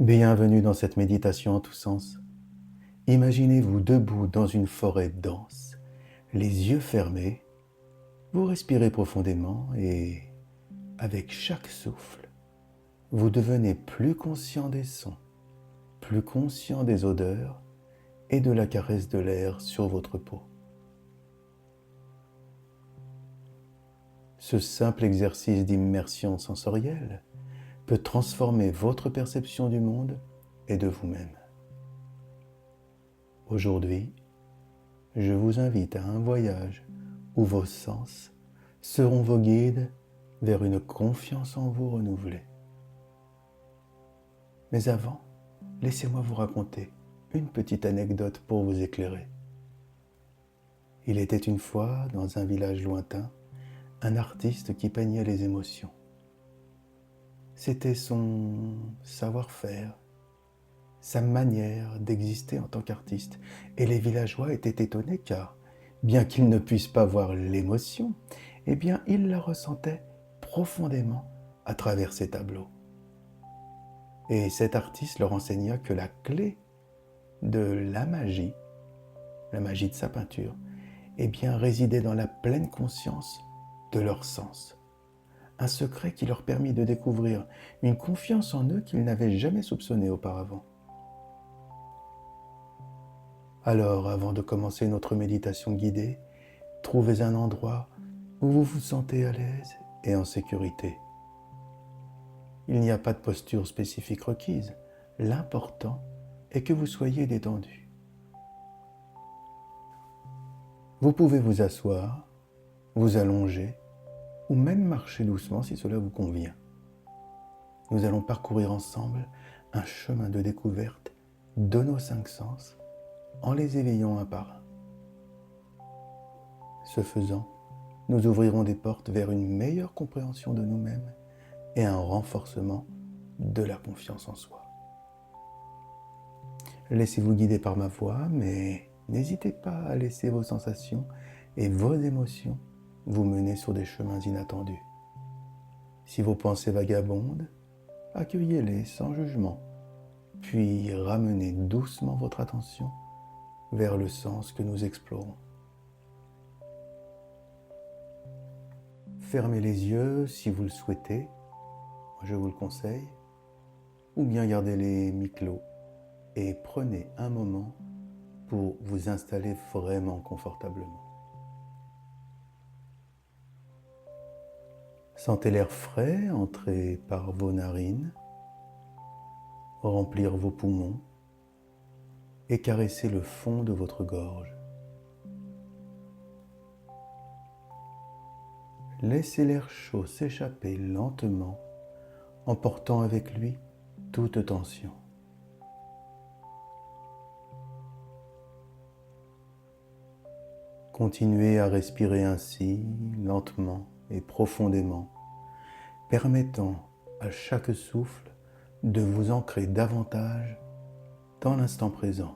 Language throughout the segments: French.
Bienvenue dans cette méditation en tous sens. Imaginez-vous debout dans une forêt dense, les yeux fermés, vous respirez profondément et, avec chaque souffle, vous devenez plus conscient des sons, plus conscient des odeurs et de la caresse de l'air sur votre peau. Ce simple exercice d'immersion sensorielle peut transformer votre perception du monde et de vous-même. Aujourd'hui, je vous invite à un voyage où vos sens seront vos guides vers une confiance en vous renouvelée. Mais avant, laissez-moi vous raconter une petite anecdote pour vous éclairer. Il était une fois, dans un village lointain, un artiste qui peignait les émotions. C'était son savoir-faire, sa manière d'exister en tant qu'artiste. Et les villageois étaient étonnés car, bien qu'ils ne puissent pas voir l'émotion, eh bien, ils la ressentaient profondément à travers ses tableaux. Et cet artiste leur enseigna que la clé de la magie de sa peinture, eh bien, résidait dans la pleine conscience de leurs sens. Un secret qui leur permit de découvrir une confiance en eux qu'ils n'avaient jamais soupçonnée auparavant. Alors, avant de commencer notre méditation guidée, trouvez un endroit où vous vous sentez à l'aise et en sécurité. Il n'y a pas de posture spécifique requise. L'important est que vous soyez détendu. Vous pouvez vous asseoir, vous allonger ou même marcher doucement si cela vous convient. Nous allons parcourir ensemble un chemin de découverte de nos 5 sens en les éveillant un par un. Ce faisant, nous ouvrirons des portes vers une meilleure compréhension de nous-mêmes et un renforcement de la confiance en soi. Laissez-vous guider par ma voix, mais n'hésitez pas à laisser vos sensations et vos émotions vous mener sur des chemins inattendus. Si vos pensées vagabondent, accueillez-les sans jugement, puis ramenez doucement votre attention vers le sens que nous explorons. Fermez les yeux si vous le souhaitez, je vous le conseille, ou bien gardez-les mi-clos et prenez un moment pour vous installer vraiment confortablement. Sentez l'air frais entrer par vos narines, remplir vos poumons et caresser le fond de votre gorge. Laissez l'air chaud s'échapper lentement, emportant avec lui toute tension. Continuez à respirer ainsi, lentement et profondément, permettant à chaque souffle de vous ancrer davantage dans l'instant présent.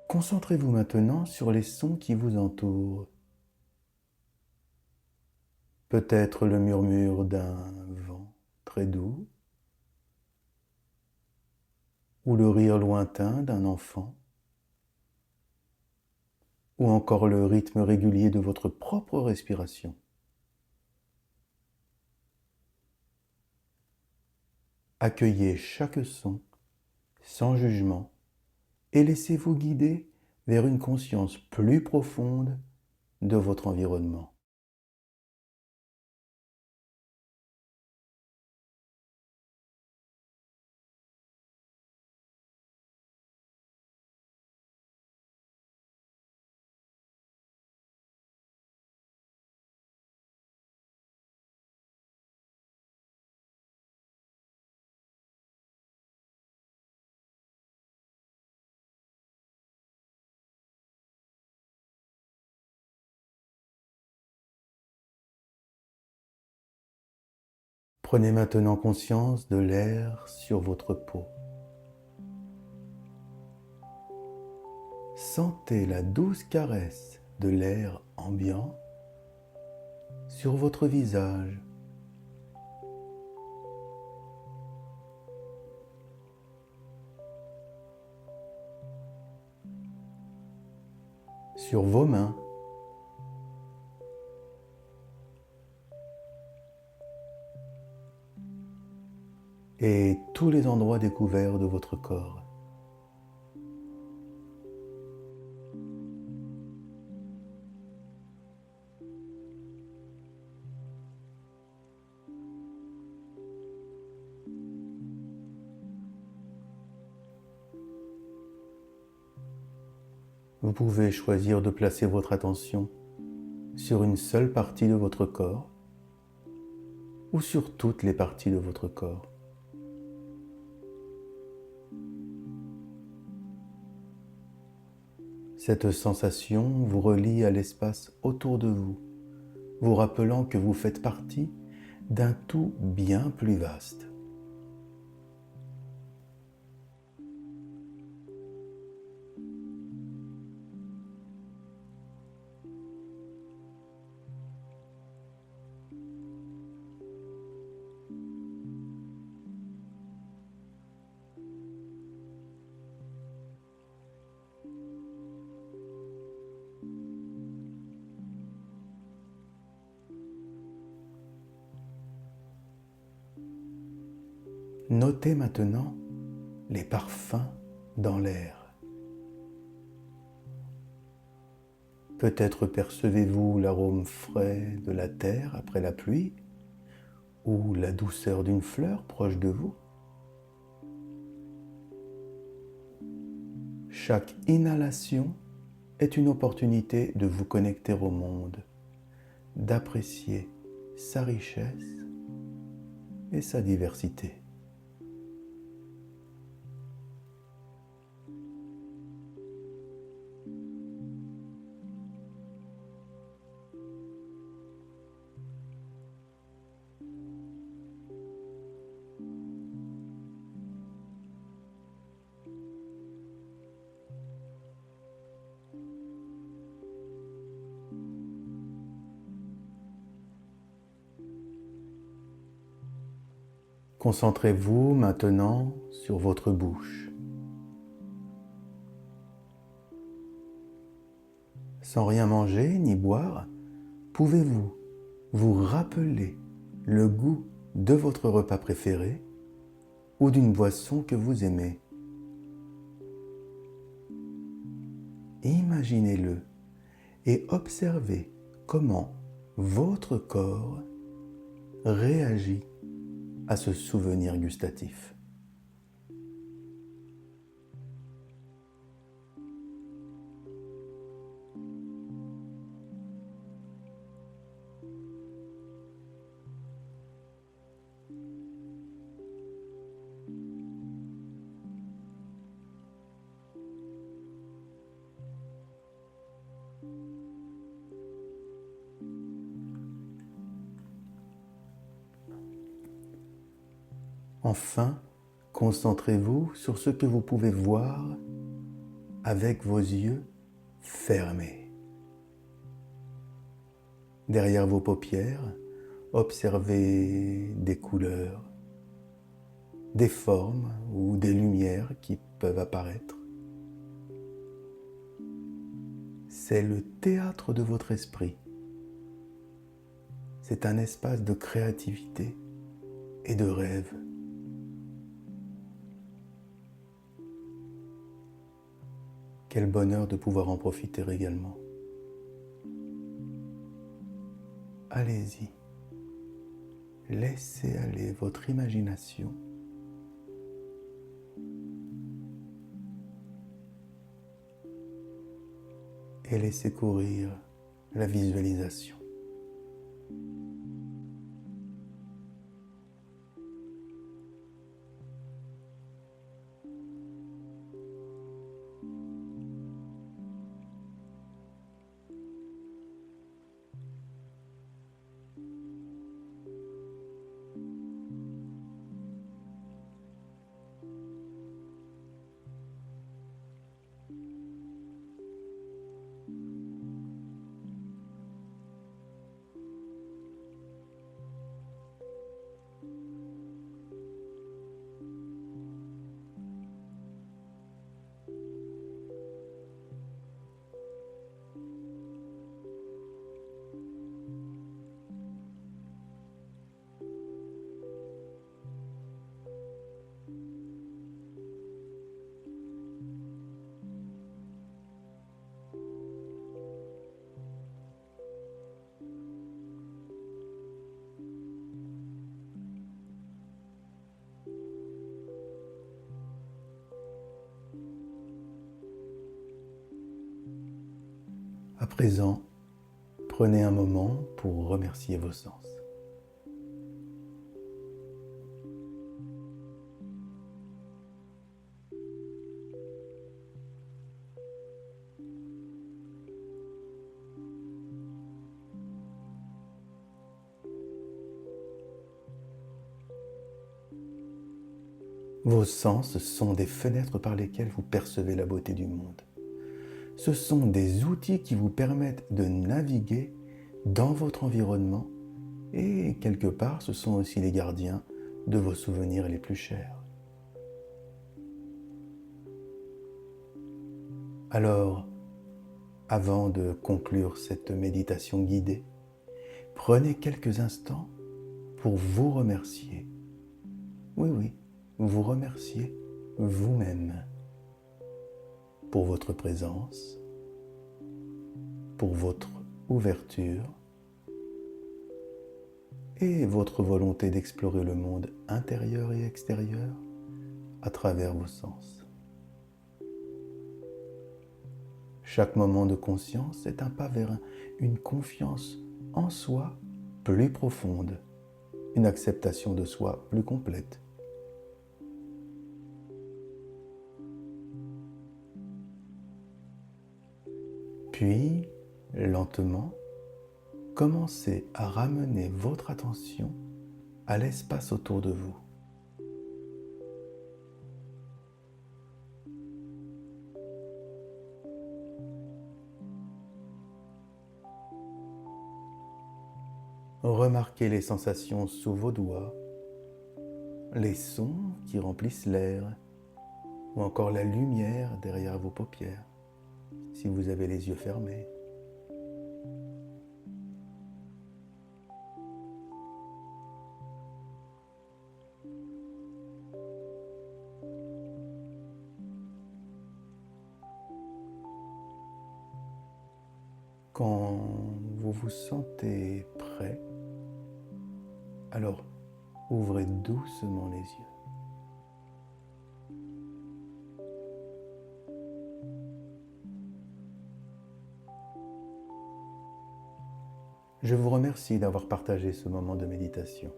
Concentrez-vous maintenant sur les sons qui vous entourent. Peut-être le murmure d'un vent très doux, ou le rire lointain d'un enfant, ou encore le rythme régulier de votre propre respiration. Accueillez chaque son sans jugement et laissez-vous guider vers une conscience plus profonde de votre environnement. Prenez maintenant conscience de l'air sur votre peau. Sentez la douce caresse de l'air ambiant sur votre visage. Sur vos mains. Et tous les endroits découverts de votre corps. Vous pouvez choisir de placer votre attention sur une seule partie de votre corps ou sur toutes les parties de votre corps. Cette sensation vous relie à l'espace autour de vous, vous rappelant que vous faites partie d'un tout bien plus vaste. Notez maintenant les parfums dans l'air. Peut-être percevez-vous l'arôme frais de la terre après la pluie ou la douceur d'une fleur proche de vous. Chaque inhalation est une opportunité de vous connecter au monde, d'apprécier sa richesse et sa diversité. Concentrez-vous maintenant sur votre bouche. Sans rien manger ni boire, pouvez-vous vous rappeler le goût de votre repas préféré ou d'une boisson que vous aimez? Imaginez-le et observez comment votre corps réagit à ce souvenir gustatif. Enfin, concentrez-vous sur ce que vous pouvez voir avec vos yeux fermés. Derrière vos paupières, observez des couleurs, des formes ou des lumières qui peuvent apparaître. C'est le théâtre de votre esprit. C'est un espace de créativité et de rêve. Quel bonheur de pouvoir en profiter également. Allez-y, laissez aller votre imagination. Et laissez courir la visualisation. À présent, prenez un moment pour remercier vos sens. Vos sens sont des fenêtres par lesquelles vous percevez la beauté du monde. Ce sont des outils qui vous permettent de naviguer dans votre environnement et quelque part, ce sont aussi les gardiens de vos souvenirs les plus chers. Alors, avant de conclure cette méditation guidée, prenez quelques instants pour vous remercier. Oui, oui, vous remercier vous-même pour votre présence, pour votre ouverture et votre volonté d'explorer le monde intérieur et extérieur à travers vos sens. Chaque moment de conscience est un pas vers une confiance en soi plus profonde, une acceptation de soi plus complète. Puis, lentement, commencez à ramener votre attention à l'espace autour de vous. Remarquez les sensations sous vos doigts, les sons qui remplissent l'air, ou encore la lumière derrière vos paupières, si vous avez les yeux fermés. Quand vous vous sentez prêt, alors ouvrez doucement les yeux. Je vous remercie d'avoir partagé ce moment de méditation,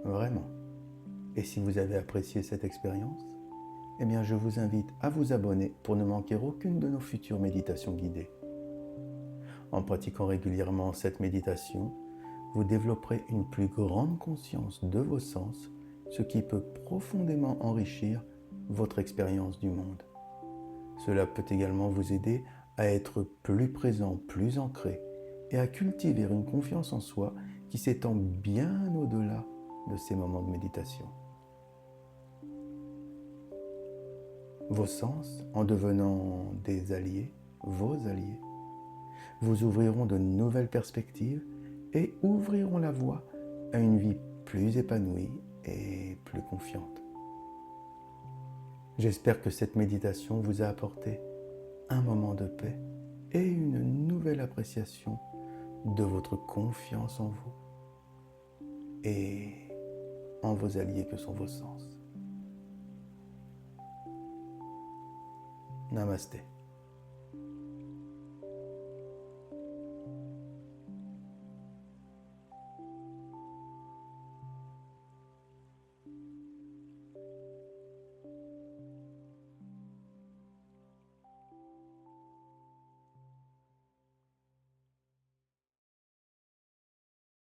vraiment. Et si vous avez apprécié cette expérience, eh bien je vous invite à vous abonner pour ne manquer aucune de nos futures méditations guidées. En pratiquant régulièrement cette méditation, vous développerez une plus grande conscience de vos sens, ce qui peut profondément enrichir votre expérience du monde. Cela peut également vous aider à être plus présent, plus ancré et à cultiver une confiance en soi qui s'étend bien au-delà de ces moments de méditation. Vos sens, en devenant des alliés, vos alliés, vous ouvriront de nouvelles perspectives et ouvriront la voie à une vie plus épanouie et plus confiante. J'espère que cette méditation vous a apporté un moment de paix et une nouvelle appréciation de votre confiance en vous et en vos alliés que sont vos sens. Namasté.